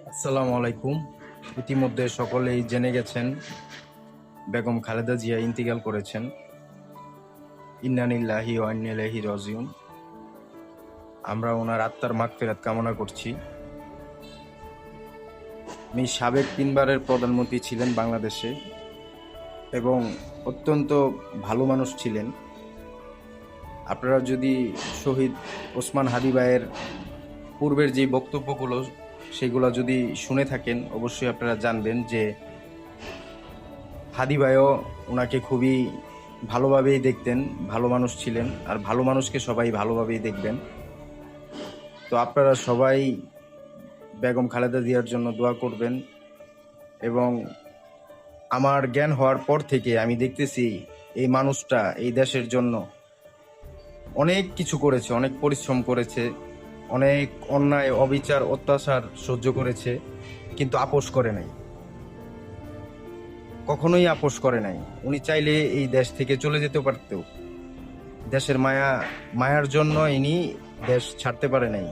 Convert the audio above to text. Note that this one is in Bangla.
আসসালামু আলাইকুম। ইতিমধ্যে সকলেই জেনে গেছেন বেগম খালেদা জিয়া ইন্তিকাল করেছেন। ইন্না লিল্লাহি ওয়া ইন্না ইলাইহি রাজিউন। আমরা ওনার আত্মার মাগফিরাত কামনা করছি। উনি সাবেক 3বারের প্রধানমন্ত্রী ছিলেন বাংলাদেশে এবং অত্যন্ত ভালো মানুষ ছিলেন। আপনারা যদি শহীদ ওসমান হাদি ভাইয়ের পূর্বের যে বক্তব্যগুলো সেগুলো যদি শুনে থাকেন, অবশ্যই আপনারা জানবেন যে হাদি ভাইও ওনাকে খুবই ভালোভাবেই দেখতেন, ভালো মানুষ ছিলেন। আর ভালো মানুষকে সবাই ভালোভাবেই দেখবেন। তো আপনারা সবাই বেগম খালেদা জিয়ার জন্য দোয়া করবেন। এবং আমার জ্ঞান হওয়ার পর থেকে আমি দেখতেছি এই মানুষটা এই দেশের জন্য অনেক কিছু করেছে, অনেক পরিশ্রম করেছে, অনেক অন্যায় অবিচার অত্যাচার সহ্য করেছে, কিন্তু আপোষ করে নাই, কখনোই আপোষ করে নাই। উনি চাইলে এই দেশ থেকে চলে যেতে পারতেও, দেশের মায়ার জন্য ইনি দেশ ছাড়তে পারে নাই।